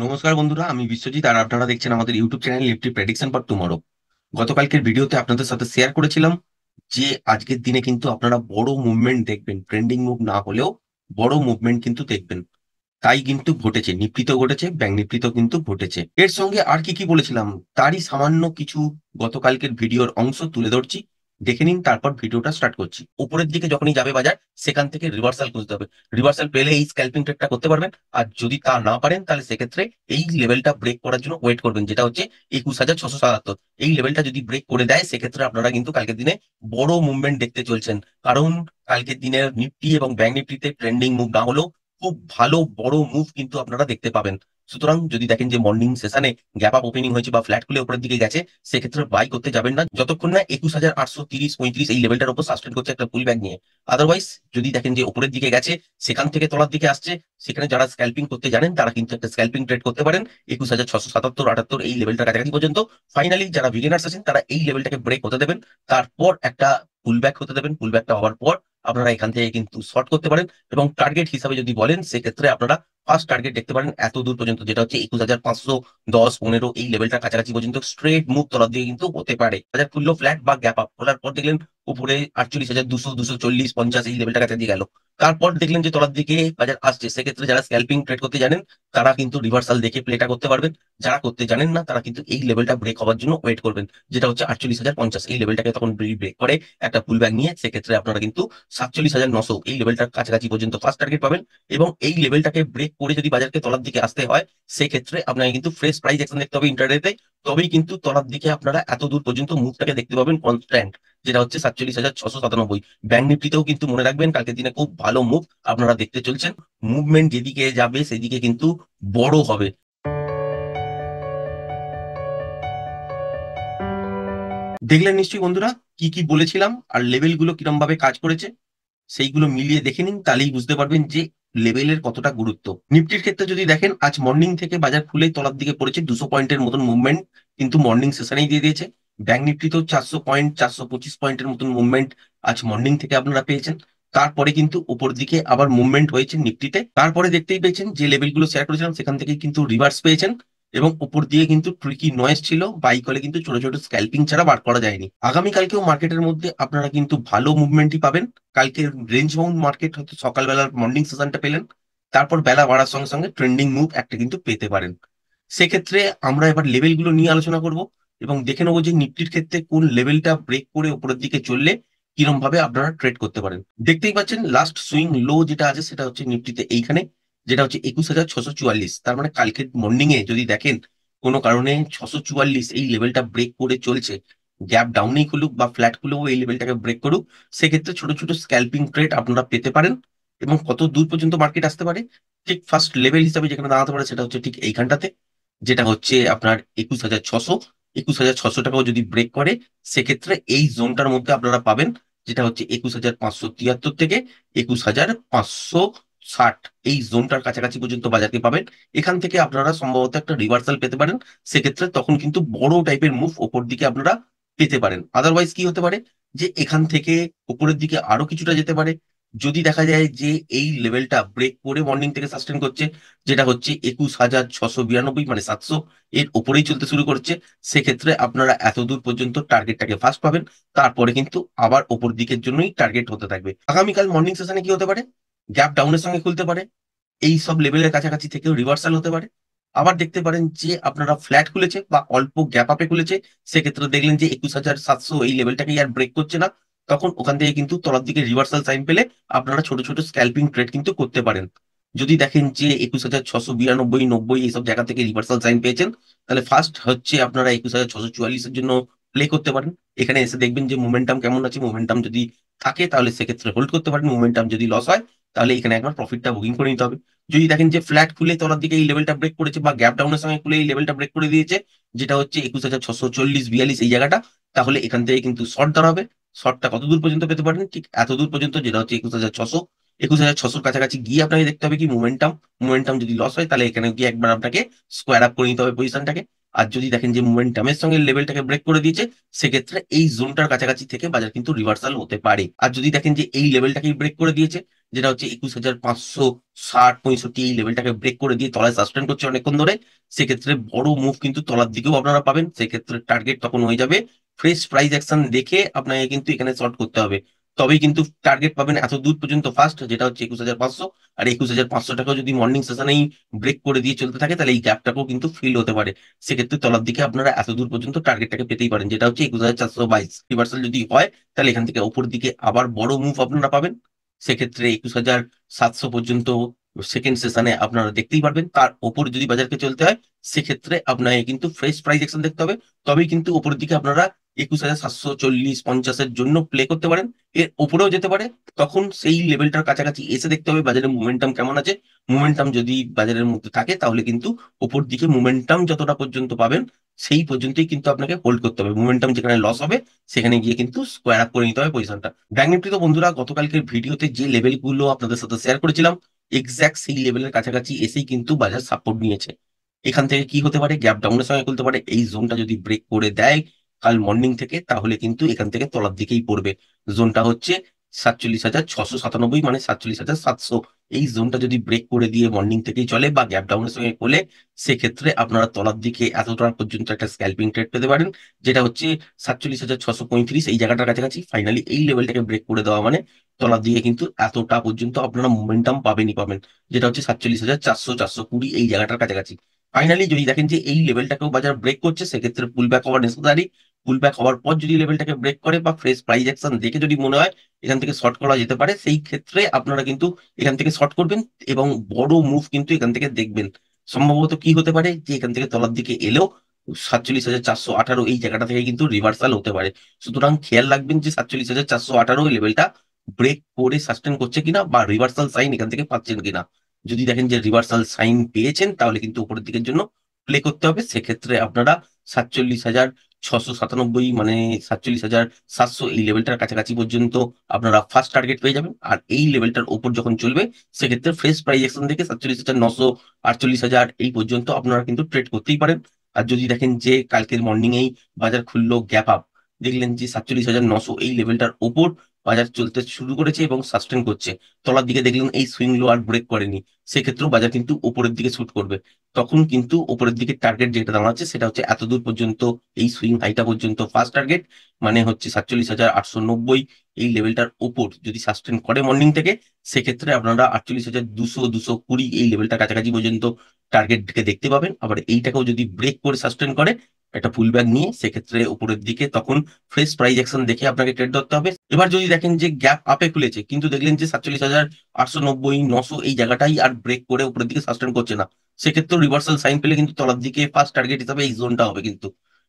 নমস্কার বন্ধুরা, আমি বিশ্বজিৎ আর আপনারা দেখছেন আমাদের YouTube channel Nifty prediction for tomorrow. গতকালকের ভিডিওতে আপনাদের সাথে শেয়ার করেছিলাম যে আজকের দিনে কিন্তু আপনারা বড় মুভমেন্ট দেখবেন, ট্রেন্ডিং মুভ না হলেও বড় মুভমেন্ট কিন্তু দেখবেন। তাই কিন্তু ঘটেছে, নিফটিতেও ঘটেছে, ব্যাংক নিফটিতেও কিন্তু ঘটেছে। এর সঙ্গে আর কি কি বলেছিলাম তারই সামান্য কিছু গতকালকের ভিডিওর অংশ তুলে ধরছি, দেখে নিন। তারপর ভিডিওটা স্টার্ট করছি। উপরের দিকে যখনই যাবে বাজার, সেখান থেকে রিভার্সাল খুঁজতে হবে। রিভার্সাল পেলে এই স্ক্যালপিং ট্রেডটা করতে পারবেন। আর যদি তা না পারেন, তাহলে সেক্ষেত্রে এই লেভেলটা ব্রেক করার জন্য ওয়েট করবেন, যেটা হচ্ছে 21,677। এই লেভেলটা যদি ব্রেক করে দেয়, সেক্ষেত্রে আপনারা কিন্তু কালকের দিনে বড় মুভমেন্ট দেখতে চলছেন। কারণ কালকের দিনের নিফটি এবং ব্যাংক নিফটিতে ট্রেন্ডিং মুভ না হলেও খুব ভালো বড় মুভ কিন্তু আপনারা দেখতে পাবেন। সুতরাং যদি দেখেন যে মর্নিং সেশনে গ্যাপ আপ ওপেনিং হয়েছে বা ফ্ল্যাট খুলে উপরের দিকে গেছে, সেক্ষেত্রে বাই করতে যাবেন না যতক্ষণ না 21,830-35 এই লেভেলটার উপর সাস্টেন করছে একটা পুল ব্যাক নিয়ে। আদারওয়াইজ যদি দেখেন যে উপরের দিকে গেছে, সেখান থেকে তলার দিকে আসছে, সেখানে যারা স্ক্যাল্পিং করতে জানেন তারা কিন্তু একটা স্ক্যাল্পিং ট্রেড করতে পারেন 21,677-78 এই লেভেলটার কাছাকাছি পর্যন্ত। ফাইনালি যারা বিগিনার্স আছেন তারা এই লেভেলটাকে ব্রেক হতে দেবেন, তারপর একটা পুল ব্যাক হতে দেবেন। পুল ব্যাকটা হওয়ার পর আপনারা এখান থেকে কিন্তু শর্ট করতে পারেন। এবং টার্গেট হিসাবে যদি বলেন, সেক্ষেত্রে আপনারা ফার্স্ট টার্গেট দেখতে পারেন এত দূর পর্যন্ত, যেটা হচ্ছে 21,510-15 এই লেভেলটার কাছাকাছি পর্যন্ত স্ট্রেট মুভ তলার দিকে কিন্তু হতে পারে। বাজার খুললো ফ্ল্যাট বা গ্যাপ আপ খোলার পর দেখলেন উপরে 48,200, 240, 50 এই লেভেলটার কাছাকাছি গেল। তারপর দেখলেন যে তলার দিকে বাজার আসছে, সেক্ষেত্রে যারা স্ক্যাল্পিং ট্রেড করতে জানেন তারা কিন্তু রিভার্সাল দেখে প্লেটা করতে পারবেন। যারা করতে জানেন না, তারা কিন্তু এই লেভেলটা ব্রেক হওয়ার জন্য ওয়েট করবেন, যেটা হচ্ছে 48,050। এই লেভেলটাকে তখন ব্রেক করে একটা পুল ব্যাক নিয়ে, সেক্ষেত্রে আপনারা কিন্তু 47,900 এই লেভেলটার কাছাকাছি পর্যন্ত ফার্স্ট টার্গেট পাবেন। এবং এই লেভেলটাকে ব্রেক করে যদি বাজারকে তলার দিকে আসতে হয়, সেক্ষেত্রে আপনাকে কিন্তু ফ্রেশ প্রাইস অ্যাকশন দেখতে হবে ইন্টারডেতে। তবেই কিন্তু তলার দিকে আপনারা এত দূর পর্যন্ত মুভটাকে দেখতে পাবেন কনস্ট্যান্ট, যেটা হচ্ছে 47,697। ব্যাংক নিফটিতেও কিন্তু মনে রাখবেন কালকের দিনে খুব ভালো মুভ আপনারা দেখতে চলছেন। মুভমেন্ট যেদিকে যাবে সেদিকে কিন্তু বড় হবে। দেখলেন নিশ্চয়ই বন্ধুরা কি কি বলেছিলাম আর লেভেলগুলো কিরম ভাবে কাজ করেছে। সেইগুলো মিলিয়ে দেখে নিন, তাহলেই বুঝতে পারবেন যে লেভেলের কতটা গুরুত্ব। নিফটির ক্ষেত্রে যদি দেখেন, আজ মর্নিং থেকে বাজার খুলেই তলার দিকে পড়েছে, 200 পয়েন্টের মতন মুভমেন্ট কিন্তু মর্নিং সেশনেই দিয়ে দিয়েছে। ব্যাংক নিফটিতেও 400 পয়েন্ট, 425 পয়েন্টের মতন মুভমেন্ট আজ মর্নিং থেকে আপনারা পেয়েছেন। তারপরে কিন্তু উপর দিকে আবার মুভমেন্ট হয়েছে নিফটিতে। তারপরে দেখতেই পেয়েছেন যে লেভেলগুলো শেয়ার করেছিলাম, সেখান থেকে কিন্তু রিভার্স পেয়েছেন। এবং উপর দিয়ে কিন্তু ট্রিকি নয়েজ ছিল, বাই কলে কিন্তু ছোট ছোট স্ক্যাল্পিং ছাড়া বার করা যায়নি। আগামীকালকেও মার্কেটের মধ্যে আপনারা কিন্তু ভালো মুভমেন্টই পাবেন। কালকে রেঞ্জ বাউন্ড মার্কেট হয়তো সকালবেলার মর্নিং সেশনটা পেলেন, তারপর বেলা বাড়ার সঙ্গে সঙ্গে ট্রেন্ডিং মুভ একটা কিন্তু পেতে পারেন। সেক্ষেত্রে আমরা এবার লেভেলগুলো নিয়ে আলোচনা করব এবং দেখে নেবো যে নিফটির ক্ষেত্রে কোন লেভেলটা ব্রেক করে উপরের দিকে চললে কিরম ভাবে আপনারা ট্রেড করতে পারেন। দেখতেই পাচ্ছেন লাস্ট সুইং লো যেটা আছে সেটা হচ্ছে নিফটিতে এইখানে, যেটা হচ্ছে 21,644। তার মানে কালকে মর্নিং এ যদি দেখেন কোনো কারণে 644 এই লেভেলটা ব্রেক করে চলছে, গ্যাপ ডাউনেই খুলুক বা ফ্ল্যাট খুলেও এই লেভেলটাকে ব্রেক করুক, সেক্ষেত্রে ছোট ছোট স্ক্যাল্পিং ট্রেড আপনারা পেতে পারেন। এবং কত দূর পর্যন্ত মার্কেট আসতে পারে, ঠিক ফার্স্ট লেভেল হিসাবে যেখানে দাঁড়াতে পারে সেটা হচ্ছে ঠিক এইখানটাতে, যেটা হচ্ছে আপনার 21,600। 21,600 টাকাও যদি ব্রেক করে, সেক্ষেত্রে এই জোনটার মধ্যে আপনারা পাবেন, যেটা হচ্ছে 21,573 থেকে 21,560 এই জোনটার কাছাকাছি পর্যন্ত বাজারকে পাবেন। এখান থেকে আপনারা সম্ভবত একটা রিভার্সাল পেতে পারেন। সেক্ষেত্রে তখন কিন্তু বড় টাইপের মুভ ওপর দিকে আপনারা পেতে পারেন। আদারওয়াইজ কি হতে পারে, যে এখান থেকে উপরের দিকে আরো কিছুটা যেতে পারে। যদি দেখা যায় যে এই লেভেলটা ব্রেক করে মর্নিং থেকে সাস্টেন করছে, যেটা হচ্ছে 21,692 মানে 700 এর উপরেই চলতে শুরু করছে, সেক্ষেত্রে আপনারা এত দূর পর্যন্ত টার্গেটটাকে ফার্স্ট পাবেন। তারপরে কিন্তু আবার ওপর দিকের জন্যই টার্গেট হতে থাকবে। আগামীকাল মর্নিং সেশনে কি হতে পারে, গ্যাপ ডাউনের সঙ্গে খুলতে পারে, এই সব লেভেলের কাছাকাছি থেকেও রিভার্সাল হতে পারে। আবার দেখতে পারেন যে আপনারা ফ্ল্যাট খুলেছে বা অল্প গ্যাপ আপে খুলেছে, সেক্ষেত্রে দেখলেন যে 21,700 এই লেভেলটাকে আর ব্রেক করছে না, তখন ওখান থেকে কিন্তু তলার দিকে রিভার্সাল সাইন পেলে আপনারা ছোট ছোট স্ক্যাল্পিং ট্রেড কিন্তু করতে পারেন। যদি দেখেন যে 21,692, 90 এইসব জায়গা থেকে রিভার্সাল সাইন পেয়েছেন, তাহলে ফার্স্ট হচ্ছে আপনারা 21,644-এর জন্য প্লে করতে পারেন। এখানে এসে দেখবেন যে মোমেন্টাম কেমন আছে। মোমেন্টাম যদি থাকে তাহলে সেক্ষেত্রে হোল্ড করতে পারেন। মোমেন্টাম যদি লস হয়, তাহলে এখানে একবার প্রফিটটা বুকিং করে নিতে হবে। যদি দেখেন যে ফ্ল্যাট খুলে তলার দিকে এই লেভেলটা ব্রেক করেছে বা গ্যাপ ডাউনের সঙ্গে খুলে এই লেভেলটা ব্রেক করে দিয়েছে, যেটা হচ্ছে 21,640-42 এই জায়গাটা, তাহলে এখান থেকে কিন্তু শর্ট দাঁড়াবে। শর্টটা কত দূর পর্যন্ত পেতে পারেন, ঠিক এত দূর পর্যন্ত, যেটা হচ্ছে 21,600। 21,600 কাছাকাছি গিয়ে আপনাকে দেখতে হবে কি মোমেন্টাম। মোমেন্টাম যদি লস হয়, তাহলে এখানে গিয়ে একবার আপনাকে স্কোয়ার আপ করে নিতে হবে পজিশনটাকে। আর যদি দেখেন যে মোমেন্টামের সঙ্গে লেভেলটাকে ব্রেক করে দিয়েছে, সেক্ষেত্রে এই জোনটার কাছাকাছি থেকে বাজার কিন্তু রিভার্সাল হতে পারে। আর যদি দেখেন যে এই লেভেলটাকেই ব্রেক করে দিয়েছে, যেটা হচ্ছে 21,560-65 এই লেভেলটাকে ব্রেক করে দিয়ে তলায় সাস্টেন করছে অনেকক্ষণ ধরে, সেক্ষেত্রে বড় মুভ কিন্তু তলার দিকেও আপনারা পাবেন। সেক্ষেত্রে টার্গেট তখন হয়ে যাবে ফ্রেশ প্রাইস অ্যাকশন দেখে আপনাকে কিন্তু এখানে শর্ট করতে হবে, তবেই কিন্তু টার্গেট পাবেন এত দূর পর্যন্ত ফার্স্ট, যেটা হচ্ছে 21,500। আর 21,500 টাকাও যদি মর্নিং সেশনেই ব্রেক করে দিয়ে চলতে থাকে, তাহলে এই গ্যাপটাকেও কিন্তু ফিল হতে পারে। সেক্ষেত্রে তলার দিকে আপনারা এত দূর পর্যন্ত টার্গেটটাকে পেতেই পারেন, যেটা হচ্ছে 21,422 রিভার্সাল যদি হয়, তাহলে এখান থেকে উপর দিকে আবার বড় মুভ আপনারা পাবেন। সেক্ষেত্রে 21,700 পর্যন্ত সেকেন্ড সেশনে আপনারা দেখতেই পারবেন। তার ওপর যদি বাজারকে চলতে হয়, সেক্ষেত্রে আপনাকে কিন্তু ফ্রেশ প্রাইস অ্যাকশন দেখতে হবে, তবেই কিন্তু উপরের দিকে আপনারা 21,740-50-এর জন্য প্লে করতে পারেন। এর ওপরেও যেতে পারে, তখন সেই লেভেলটার কাছাকাছি এসে দেখতে হবে বাজারের মোমেন্টাম কেমন আছে। মোমেন্টাম যদি বাজারের মধ্যে থাকে, তাহলে কিন্তু ওপর দিকে মোমেন্টাম যতটা পর্যন্ত পাবেন, সেই পর্যন্তই কিন্তু আপনাকে হোল্ড করতে হবে। মোমেন্টাম যেখানে লস হবে, সেখানে গিয়ে কিন্তু স্কোয়ার আপ করে নিতে হবে পজিশনটা। ব্যাংক নিফটি তো বন্ধুরা গতকালকের ভিডিওতে যে লেভেলগুলো আপনাদের সাথে শেয়ার করেছিলাম, এক্স্যাক্ট সেই লেভেলের কাছাকাছি এসেই কিন্তু বাজার সাপোর্ট নিয়েছে। এখান থেকে কি হতে পারে, গ্যাপ ডাউনের সঙ্গে খুলতে পারে। এই জোনটা যদি ব্রেক করে দেয় কাল মর্নিং থেকে, তাহলে কিন্তু এখান থেকে তলার দিকেই পড়বে। জোনটা হচ্ছে 47,697, মানে 47,700। এই জোনটা যদি ব্রেক করে দিয়ে মর্নিং থেকেই চলে বা গ্যাপ ডাউনের সঙ্গে খোলে, সেক্ষেত্রে আপনারা তলার দিকে এতটা পর্যন্ত একটা স্ক্যালপিং ট্রেড পেতে পারেন, যেটা হচ্ছে 47,635 এই জায়গাটার কাছাকাছি। ফাইনালি এই লেভেলটাকে ব্রেক করে দেওয়া মানে তলার দিকে কিন্তু এতটা পর্যন্ত আপনারা মোমেন্টাম পাবেনই পাবেন, যেটা হচ্ছে 47,400-420 এই জায়গাটার কাছাকাছি। ফাইনালি যদি দেখেন যে এই লেভেলটাকেও বাজার ব্রেক করছে, সেক্ষেত্রে পুল ব্যাক হওয়ার নেসেসারি। পুল ব্যাক হওয়ার পর যদি লেভেলটাকে ব্রেক করে বা ফ্রেশ প্রাইস অ্যাকশন দেখে যদি মনে হয় এখান থেকে শর্ট করা যেতে পারে, সেই ক্ষেত্রে আপনারা কিন্তু এখান থেকে শর্ট করবেন এবং বড় মুভ কিন্তু এখান থেকে দেখবেন। সম্ভবত কি হতে পারে, যে এখান থেকে তলার দিকে এলেও 47,418 এই জায়গাটা থেকে কিন্তু রিভার্সাল হতে পারে। সুতরাং খেয়াল রাখবেন যে 47,418 লেভেলটা ব্রেক করে সাস্টেন করছে কিনা বা রিভার্সাল সাইন এখান থেকে পাচ্ছেন কিনা। যদি দেখেন যে রিভার্সাল সাইন পেয়েছেন, তাহলে কিন্তু উপরের দিকের জন্য প্লে করতে হবে। সেক্ষেত্রে আপনারা 47,697, মানে 47,700 এই লেভেলটার কাছাকাছি পর্যন্ত আপনারা ফার্স্ট টার্গেট পেয়ে যাবেন। আর এই লেভেলটার উপর যখন চলবে, সেক্ষেত্রে ফ্রেশ প্রাইস অ্যাকশন থেকে 47,900-48,000 এই পর্যন্ত আপনারা কিন্তু ট্রেড করতেই পারেন। আর যদি দেখেন যে কালকের মর্নিং এই বাজার খুললো গ্যাপ আপ, দেখলেন যে 47,900 এই লেভেলটার ওপর বাজার চলতে শুরু করেছে এবং সাস্টেন করছে, তলার দিকে দেখলেন এই সুইং লো আর ব্রেক করেনি, সেক্ষেত্রেও বাজার কিন্তু উপরের দিকে শুট করবে। তখন কিন্তু উপরের দিকে টার্গেট যেটা দাঁড়াচ্ছে, সেটা হচ্ছে এত দূর পর্যন্ত এই সুইং হাইটা পর্যন্ত ফার্স্ট টার্গেট, মানে হচ্ছে 47,890 এই লেভেলটার ওপর যদি সাস্টেন করে মর্নিং থেকে, সেক্ষেত্রে আপনারা 48,200-220 এই লেভেলটার কাছাকাছি পর্যন্ত টার্গেটকে দেখতে পাবেন। আবার এইটাকেও যদি ব্রেক করে সাস্টেন করে একটা পুল ব্যাক নিয়ে, সেক্ষেত্রে উপরের দিকে তখন ফ্রেশ প্রাইস অ্যাকশন দেখে আপনাকে ট্রেড ধরতে হবে। এবার যদি দেখেন যে গ্যাপ আপে খুলেছে, কিন্তু দেখলেন যে 47,890-900 এই জায়গাটাই আর ব্রেক করে উপরের দিকে সাস্টেন করছে না, সেক্ষেত্রে রিভার্সাল সাইন পেলে কিন্তু তলার দিকে ফার্স্ট টার্গেট হিসাবে এই জোনটা হবে কিন্তু,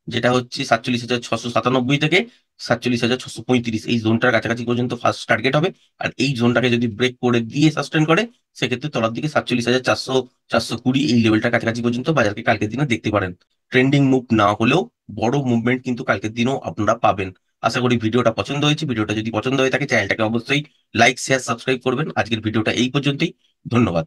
যেটা হচ্ছে 47,697 থেকে 47,635 এই জোনটার কাছাকাছি পর্যন্ত ফার্স্ট টার্গেট হবে। আর এই জোনটাকে যদি ব্রেক করে দিয়ে সাস্টেন করে, সেক্ষেত্রে তলার দিকে 47,400-420 এই লেভেলটার কাছাকাছি পর্যন্ত বাজারকে কালকের দিনে দেখতে পারেন। ট্রেন্ডিং মুভ না হলেও বড় মুভমেন্ট কিন্তু কালকের দিনও আপনারা পাবেন। আশা করি ভিডিওটা পছন্দ হয়েছে। ভিডিওটা যদি পছন্দ হয়ে থাকে, চ্যানেলটাকে অবশ্যই লাইক, শেয়ার, সাবস্ক্রাইব করবেন। আজকের ভিডিওটা এই পর্যন্তই। ধন্যবাদ।